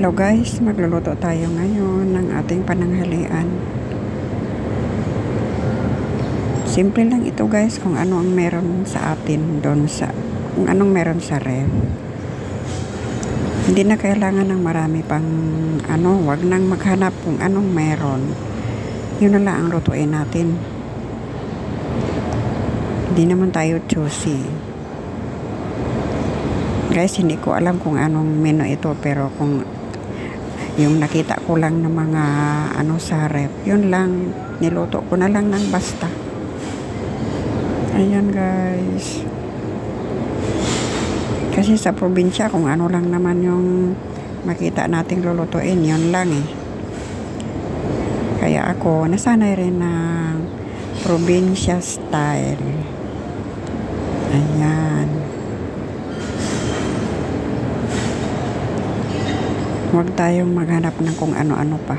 Hello guys, magluluto tayo ngayon ng ating pananghalian. Simple lang ito guys, kung ano ang meron sa atin doon kung anong meron sa ref. Hindi na kailangan ng marami pang wag nang maghanap kung anong meron. Yun na lang ang lutuin natin. Hindi naman tayo choosy. Guys, hindi ko alam kung anong menu ito, pero kung yung nakita ko lang ng mga sa ref, yun lang, niluto ko na lang ng basta. Ayan guys. Kasi sa probinsya, kung ano lang naman yung makita nating lulutuin, yun lang eh. Kaya ako, nasanay rin ng probinsya style. Ayan. Huwag tayong maghanap ng kung ano-ano pa.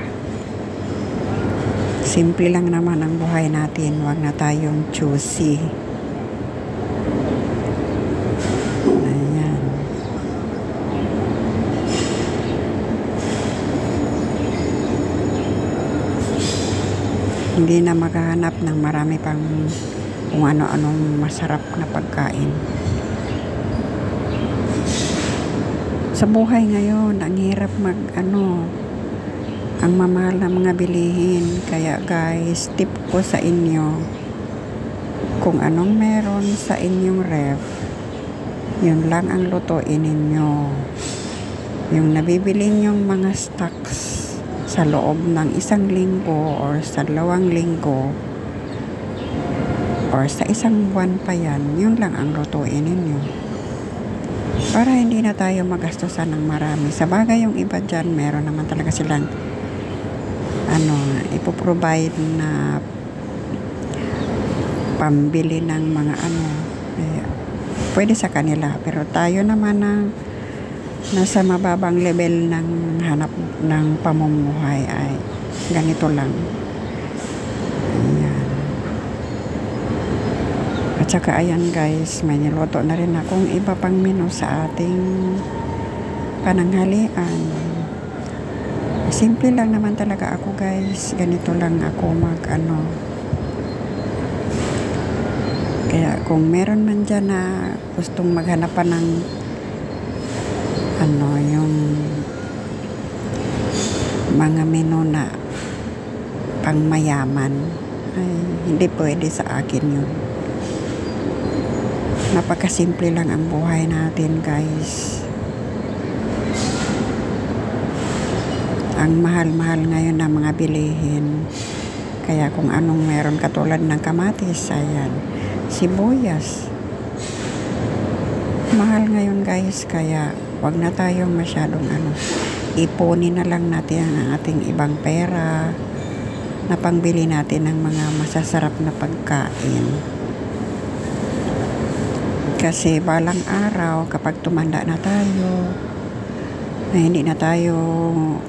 Simple lang naman ang buhay natin. Huwag na tayong choosy. Ayan. Hindi na maghahanap ng marami pang kung ano-anong masarap na pagkain. Sa buhay ngayon, ang hirap ang mamahal na mga bilihin. Kaya guys, tip ko sa inyo, kung anong meron sa inyong ref, yun lang ang lutuin ninyo. Yung nabibili nyong mga stocks sa loob ng 1 linggo or sa 2 linggo or sa 1 buwan pa yan, yun lang ang lutuin ninyo. Para hindi na tayo magastusan ng marami. Sa bagay, yung iba dyan, meron naman talaga silang ipoprovide na pambili ng mga pwede sa kanila. Pero tayo naman na nasa mababang level ng hanap ng pamumuhay ay ganito lang. Ayan. At saka ayan guys, may niluto na rin akong iba pang menu sa ating pananghalian. Simple lang naman talaga ako guys. Ganito lang ako Kaya kung meron man dyan na gustong maghanap pa ng yung mga menu na pang mayaman, ay hindi pwede sa akin yun. Napakasimple lang ang buhay natin guys. Ang mahal-mahal ngayon ng mga bilihin. Kaya kung anong meron, katulad ng kamatis, ayan, sibuyas, mahal ngayon guys. Kaya wag na tayong masyadong ipunin na lang natin ang ating ibang pera na pangbili natin ng mga masasarap na pagkain. Kasi balang araw, kapag tumanda na tayo, na hindi na tayo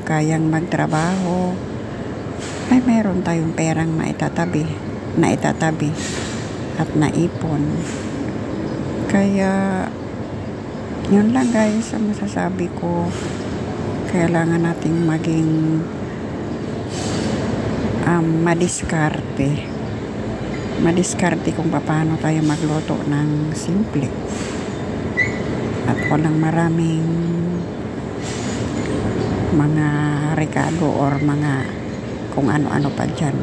kayang magtrabaho, ay meron tayong perang naitatabi at naipon. Kaya yun lang guys ang masasabi ko. Kailangan nating maging madiskarte kung paano tayo magluto ng simple at walang maraming mga rekado or mga kung ano-ano pa dyan.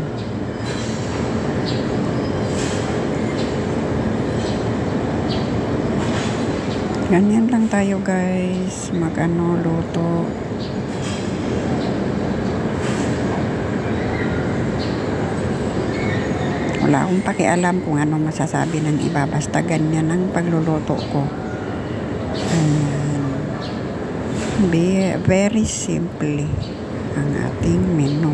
Ganyan lang tayo guys, luto. Wala akong pakialam kung ano masasabi ng iba, basta ganyan ang pagluluto ko. Ayan. Very simple ang ating menu.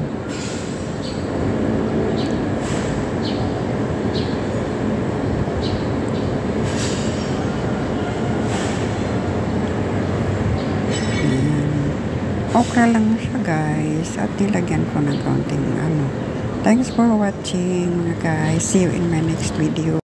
Okra lang siya guys, at nilagyan ko ng kaunting Thanks for watching mga guys. See you in my next video.